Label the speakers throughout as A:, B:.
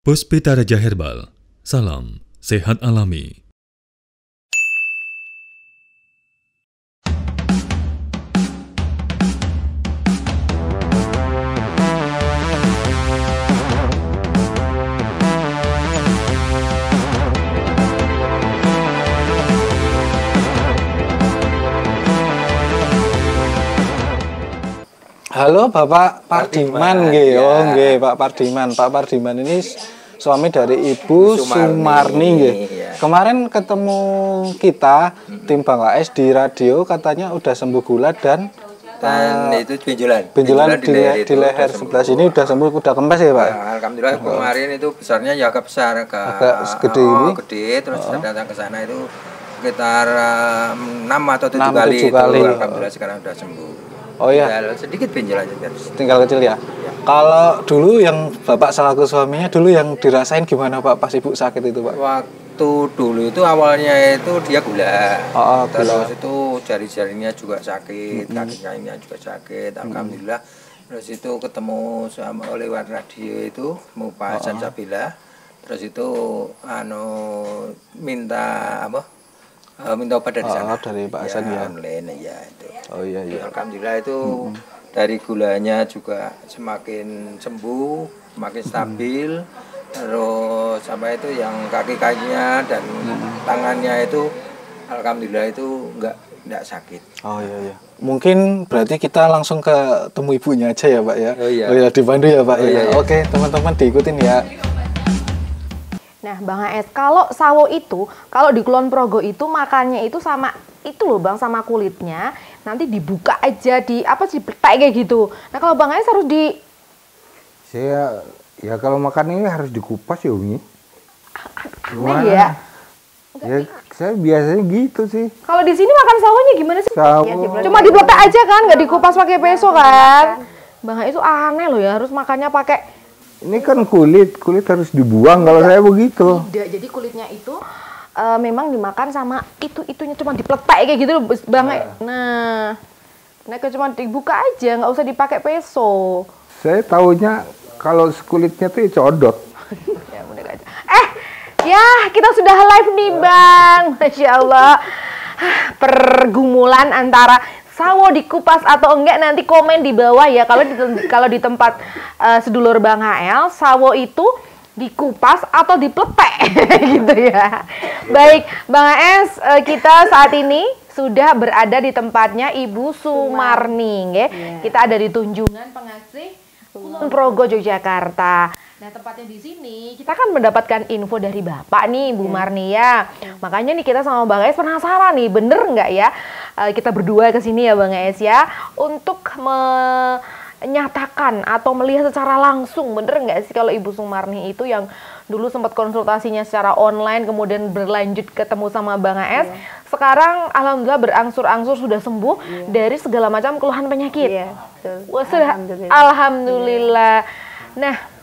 A: Puspita Raja Herbal, salam sehat alami.
B: Halo Bapak Pardiman, nggih. Oh nggih, Pak Pardiman. Pak Pardiman ini suami dari Ibu Sumarni, nggih. Ya. Kemarin ketemu kita tim Bang AS di radio, katanya udah sembuh gula dan
C: itu benjolan
B: di leher sebelah sini udah sembuh, udah kempes ya Pak?
C: Ya, alhamdulillah kemarin itu besarnya ya agak besar,
B: agak segede ini.
C: Gede, terus datang ke sana itu sekitar 6 atau 7 kali. Alhamdulillah sekarang udah sembuh.
B: Oh iya.
C: Tinggal sedikit benjol aja.
B: Tinggal kecil ya. Kalau dulu yang Bapak selaku suaminya dulu yang dirasain gimana Pak pas Ibu sakit itu Pak?
C: Waktu dulu itu awalnya itu dia gula. Terus itu jari-jarinya juga sakit, kaki-kakinya juga sakit. Alhamdulillah. Terus itu ketemu sama lewat radio itu mau Pak Sansabila. Terus itu minta obat dari sana.
B: Dari Pak Hasan ya.
C: Ya itu.
B: Oh iya.
C: Alhamdulillah itu dari gulanya juga semakin sembuh, semakin stabil. Terus sampai itu yang kaki-kakinya dan tangannya itu alhamdulillah itu enggak sakit.
B: Oh iya. Mungkin berarti kita langsung ke temu ibunya aja ya Pak ya.
C: Oh iya.
B: Di Bandung ya Pak ya.
C: Iya.
B: Oke, teman-teman diikutin ya.
D: Nah, Bang AS, kalau sawo itu, kalau di Kulon Progo itu makannya itu sama itu loh Bang, sama kulitnya, nanti dibuka aja di kayak gitu. Nah, kalau Bang AS harus
E: Saya ya kalau makan ini harus dikupas ya Umi.
D: Aneh ya?
E: Ya saya biasanya gitu sih.
D: Kalau di sini makan sawonya gimana sih?
E: Sawo.
D: Ya, cuma dipletak aja kan, nggak dikupas pakai peso kan? Bang AS itu aneh loh ya, harus makannya pakai.
E: Ini kan kulit harus dibuang kalau saya begitu.
D: Tidak, jadi kulitnya itu memang dimakan sama itunya cuma dipletak kayak gitu loh Bang. Nah cuma dibuka aja, nggak usah dipakai peso.
E: Saya taunya kalau kulitnya tuh codot.
D: Ya udah aja. Ya kita sudah live nih Bang, Masya Allah. Pergumulan antara sawo dikupas atau enggak nanti komen di bawah ya. Kalau di tempat sedulur Bang HL, sawo itu dikupas atau dipletek gitu ya. Baik, Bang AS, kita saat ini sudah berada di tempatnya Ibu Sumarni, ya. Kita ada di Tunjungan Pengasih Kulon Progo, Yogyakarta. Nah, tempatnya di sini kita kan mendapatkan info dari Bapak nih, Bu Marni ya. Makanya nih kita sama Bang AS penasaran nih, bener nggak ya kita berdua ke sini ya Bang AS ya, untuk menyatakan atau melihat secara langsung, bener nggak sih kalau Ibu Sumarni itu yang dulu sempat konsultasinya secara online, kemudian berlanjut ketemu sama Bang AS, sekarang alhamdulillah berangsur-angsur sudah sembuh dari segala macam keluhan penyakit. Wah, sudah alhamdulillah. Nah,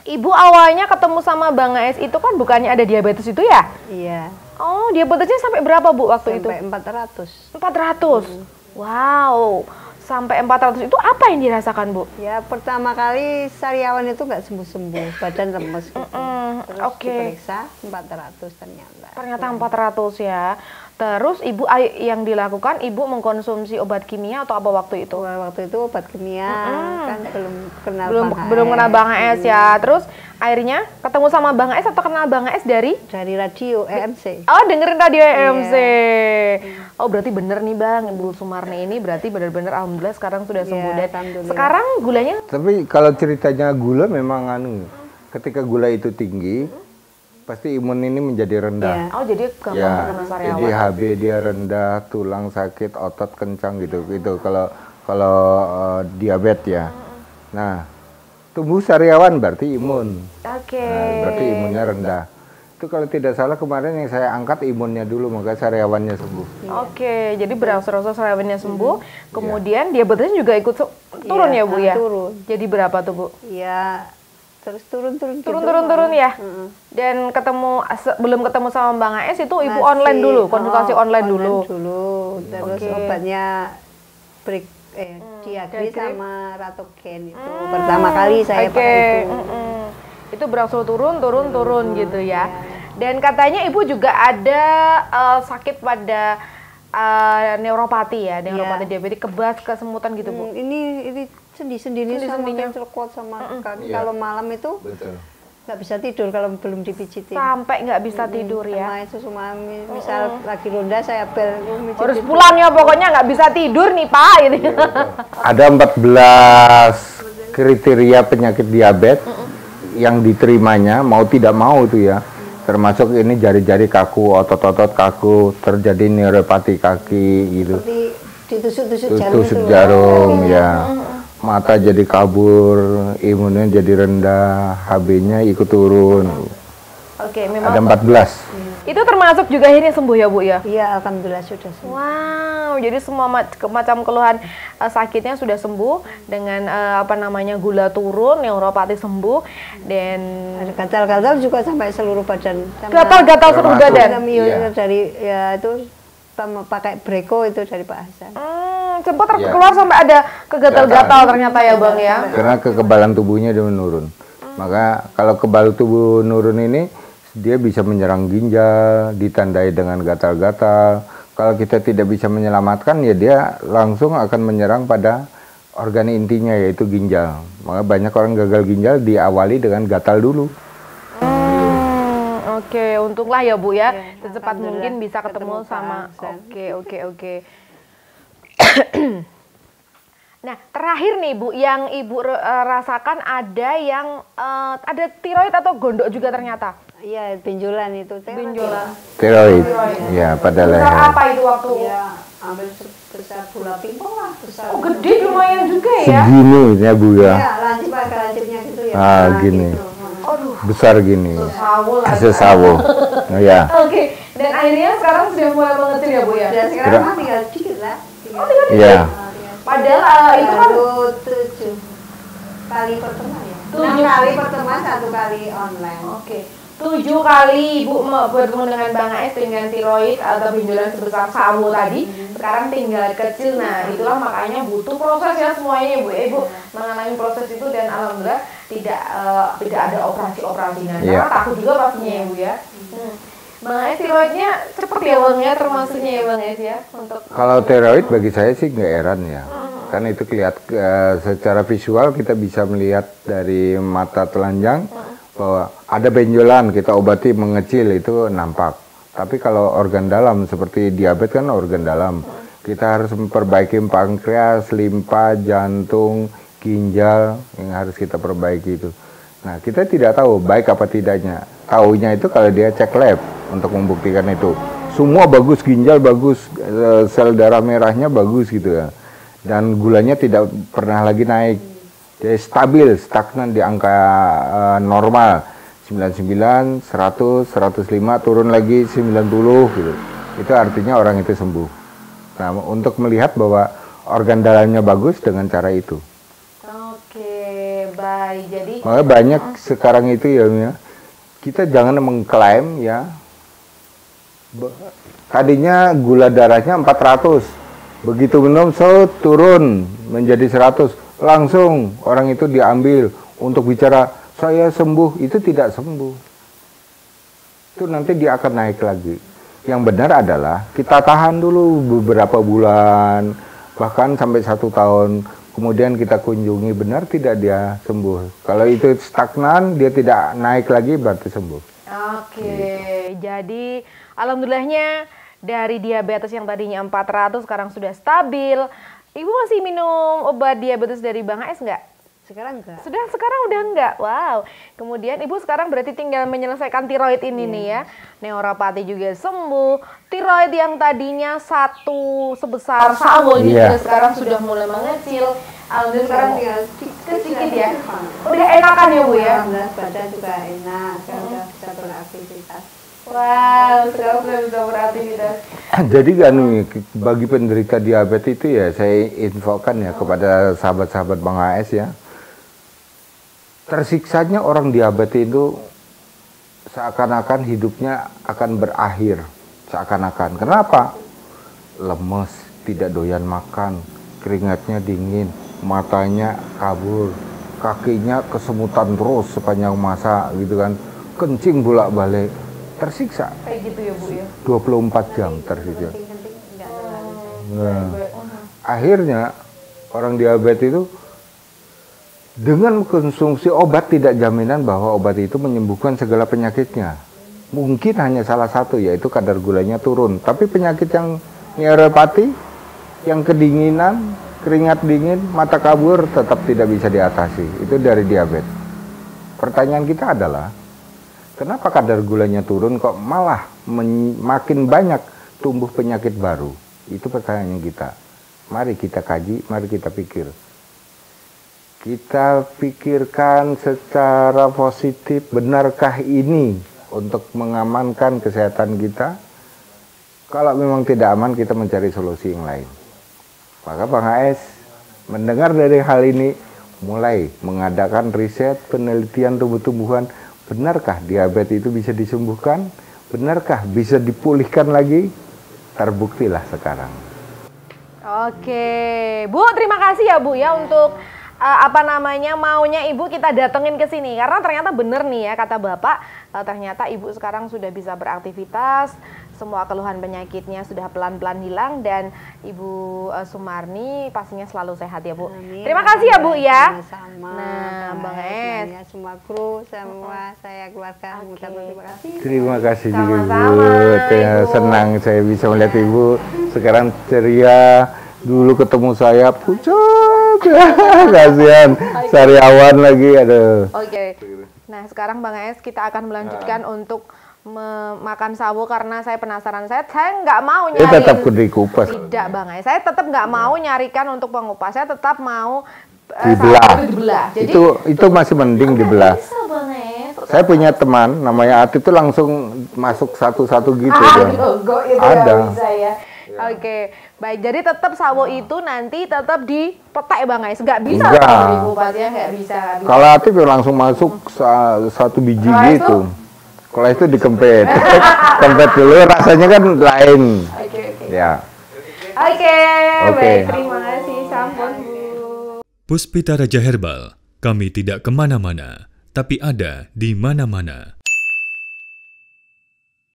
D: Ibu awalnya ketemu sama Bang AS itu kan bukannya ada diabetes itu ya?
F: Iya.
D: Oh, diabetesnya sampai berapa Bu waktu itu?
F: Sampai 400.
D: 400? Wow, sampai 400 itu apa yang dirasakan Bu?
F: Ya pertama kali sariawan itu nggak sembuh-sembuh, badan lemes gitu. Terus diperiksa 400 ternyata.
D: Ternyata 400 ya. Terus Ibu yang dilakukan, Ibu mengkonsumsi obat kimia atau apa waktu itu?
F: Waktu itu obat kimia kan
D: belum kenal Bang AS ya. Terus akhirnya ketemu sama Bang AS atau kenal Bang AS dari
F: radio EMC.
D: Oh, dengerin radio EMC. Oh, berarti bener nih Bang, Ibu Sumarni ini berarti benar-benar alhamdulillah sekarang sudah sembuh. Sekarang gulanya?
E: Tapi kalau ceritanya gula memang ketika gula itu tinggi, pasti imun ini menjadi rendah.
D: Oh, jadi gampang terkena sariawan.
E: Jadi HB dia rendah, tulang sakit, otot kencang gitu. Kalau diabetes ya. Nah, tumbuh sariawan berarti imun. Berarti imunnya rendah. Itu kalau tidak salah kemarin yang saya angkat imunnya dulu, maka sariawannya sembuh.
D: Jadi berangsur-angsur sariawannya sembuh, kemudian diabetesnya juga ikut turun ya Bu ya?
F: Turun.
D: Jadi berapa tuh Bu?
F: Ya terus turun
D: ya. Dan belum ketemu sama Bang AS itu Ibu online dulu, konsultasi online dulu.
F: Terus obatnya Diagri sama Ratogen itu pertama kali saya pakai itu.
D: Itu berangsur turun gitu ya. Dan katanya ibu juga ada sakit pada neuropati ya, neuropati diabetes, kebas, kesemutan gitu Bu.
F: Ini sendi-sendinya semakin terkuat sama kaki. Kalau malam itu nggak bisa tidur kalau belum dipijitin. Sampai nggak bisa tidur ya. Sama itu misal lagi ronda saya bel.
D: Harus pulang ya pokoknya nggak bisa tidur nih Pak. Ini.
E: Ada 14 kriteria penyakit diabetes yang diterimanya mau tidak mau itu ya. Termasuk ini jari-jari kaku, otot-otot kaku, terjadi neuropati kaki gitu.
F: Ditusuk-tusuk
E: jarum ya. Mata jadi kabur, imunnya jadi rendah, HB-nya ikut turun.
D: Oke, memang
E: ada 14.
D: Itu termasuk juga akhirnya sembuh ya Bu ya?
F: Iya, alhamdulillah sudah sembuh.
D: Wow, jadi semua macam keluhan sakitnya sudah sembuh dengan gula turun, neuropati sembuh, dan
F: ada gatal-gatal juga sampai seluruh badan.
D: Gatal-gatal seluruh badan.
F: Iya. Dari ya itu pakai Breko itu dari Pak Hasan.
D: Sempat keluar sampai ada kegatal-gatal ternyata ya Bang ya.
E: Karena kekebalan tubuhnya dia menurun. Maka kalau kekebalan tubuh menurun ini dia bisa menyerang ginjal, ditandai dengan gatal-gatal. Kalau kita tidak bisa menyelamatkan ya dia langsung akan menyerang pada organ intinya yaitu ginjal. Maka banyak orang gagal ginjal diawali dengan gatal dulu.
D: Oke, untunglah ya Bu ya, secepat mungkin bisa ketemu sama. Oke. Nah, terakhir nih Bu, yang Ibu rasakan ada yang ada tiroid atau gondok juga ternyata?
F: Iya, benjolan itu.
D: Benjolan.
E: Tiroid. Ya, pada leher.
D: Besar apa itu waktu?
F: Iya, hampir sebesar bola pingpong lah. Besar.
D: Oh, gede lumayan juga ya?
E: Segini ya Bu ya?
F: Iya, lancip agak lancipnya gitu ya.
E: Gini.
F: Gitu.
D: Aduh.
E: Besar gini.
D: Sesawo.
E: Oh ya.
D: Oke, dan akhirnya sekarang sudah mulai mengecil ya Bu ya?
F: Dan sekarang mah tinggal dikit lah.
E: Iya.
D: Padahal itu kan
F: 7 kali pertemuan ya. 6 kali pertemuan, 1 kali online.
D: Oke. 7 kali Ibu bertemu dengan Bang AS dengan tiroid atau benjolan sebesar sawo tadi, sekarang tinggal kecil. Nah, itulah makanya butuh proses ya semuanya Bu. Ibu mengalami proses itu dan alhamdulillah tidak ada operasi-operasinya. Karena takut juga pastinya ya Bu ya. Bang AS tiroidnya cepet ya Bang ya, termasuknya ya Bang AS ya untuk.
E: Kalau tiroid bagi saya sih nggak heran ya. Kan itu secara visual kita bisa melihat dari mata telanjang bahwa ada benjolan, kita obati mengecil itu nampak. Tapi kalau organ dalam seperti diabetes kan organ dalam, kita harus memperbaiki pankreas, limpa, jantung, ginjal yang harus kita perbaiki itu. Nah, kita tidak tahu baik apa tidaknya. Taunya itu kalau dia cek lab untuk membuktikan itu. Semua bagus, ginjal bagus, sel darah merahnya bagus gitu ya. Dan gulanya tidak pernah lagi naik. Jadi stabil, stagnan di angka normal. 99, 100, 105, turun lagi 90 gitu. Itu artinya orang itu sembuh. Nah, untuk melihat bahwa organ dalamnya bagus dengan cara itu.
D: Oke, baik. Jadi
E: makanya banyak sekarang itu ya, kita jangan mengklaim ya. Tadinya gula darahnya 400. Begitu minum turun menjadi 100. Langsung orang itu diambil untuk bicara saya sembuh, itu tidak sembuh. Itu nanti dia akan naik lagi. Yang benar adalah kita tahan dulu beberapa bulan, bahkan sampai 1 tahun. Kemudian kita kunjungi benar tidak dia sembuh. Kalau itu stagnan, dia tidak naik lagi berarti sembuh.
D: Oke, jadi alhamdulillahnya dari diabetes yang tadinya 400 sekarang sudah stabil. Ibu masih minum obat diabetes dari Bang AS enggak?
F: Sekarang enggak.
D: Sekarang udah enggak. Wow. Kemudian Ibu sekarang berarti tinggal menyelesaikan tiroid ini nih ya. Neuropati juga sembuh. Tiroid yang tadinya sebesar sawo juga sekarang sudah mulai mengecil. Alhamdulillah sekarang tinggal sedikit ya. Udah enakan ya Bu ya?
F: Alhamdulillah badan juga enak. Sekarang udah bisa beraktivitas.
D: Wow, sekarang sudah bisa beraktivitas.
E: Jadi kan bagi penderita diabetes itu ya saya infokan ya kepada sahabat-sahabat Bang AS ya. Tersiksanya orang diabetes itu seakan-akan hidupnya akan berakhir. Seakan-akan. Kenapa? Lemes, tidak doyan makan, keringatnya dingin, matanya kabur, kakinya kesemutan terus sepanjang masa gitu kan, kencing bolak-balik, tersiksa.
D: Kayak gitu ya Bu ya.
E: 24 jam tersiksa. Nah, akhirnya orang diabetes itu dengan konsumsi obat tidak jaminan bahwa obat itu menyembuhkan segala penyakitnya. Mungkin hanya salah satu, yaitu kadar gulanya turun. Tapi penyakit yang neuropati, yang kedinginan, keringat dingin, mata kabur tetap tidak bisa diatasi. Itu dari diabetes. Pertanyaan kita adalah, kenapa kadar gulanya turun kok malah makin banyak tumbuh penyakit baru? Itu pertanyaan kita. Mari kita kaji, mari kita pikir. Kita pikirkan secara positif, benarkah ini untuk mengamankan kesehatan kita? Kalau memang tidak aman, kita mencari solusi yang lain. Maka Bang AS mendengar dari hal ini, mulai mengadakan riset, penelitian tumbuh-tumbuhan. Benarkah diabetes itu bisa disembuhkan? Benarkah bisa dipulihkan lagi? Terbuktilah sekarang.
D: Oke, Bu, terima kasih ya Bu ya untuk maunya Ibu kita datengin ke sini, karena ternyata bener nih ya kata Bapak, ternyata Ibu sekarang sudah bisa beraktivitas, semua keluhan penyakitnya sudah pelan-pelan hilang, dan Ibu Sumarni pastinya selalu sehat ya Bu. Amin. Terima kasih ya Bu ya.
F: Sama-sama.
D: Nah, Bang Es,
F: semua kru, semua saya keluarga, terima kasih.
E: Terima kasih juga Ibu. Senang saya bisa melihat Ibu sekarang ceria. Dulu ketemu saya pucat, kasihan, sariawan lagi, aduh.
D: Oke. Nah sekarang Bang Es kita akan melanjutkan untuk makan sawo, karena saya penasaran. Saya nggak mau nyari.
E: Tetap dikupas.
D: Tidak Bang Es, saya tetap nggak mau nyarikan untuk pengupas. Saya tetap mau
E: dibelah. Jadi itu masih mending dibelah.
D: Bisa Bang Es.
E: Saya punya teman namanya Atit, itu langsung masuk satu-satu gitu.
D: Ada. Bisa ya. Oke, baik. Jadi tetap sawo itu nanti tetap dipetek Bang Es, nggak bisa dikupasnya, nggak bisa.
E: Kalau Atif langsung masuk satu biji gitu. Kalau itu dikempet, kempet dulu, rasanya kan lain.
D: Oke.
E: Ya.
D: Oke, baik. Terima kasih, sampun Bu.
A: Puspita Raja Herbal, kami tidak kemana-mana, tapi ada di mana-mana.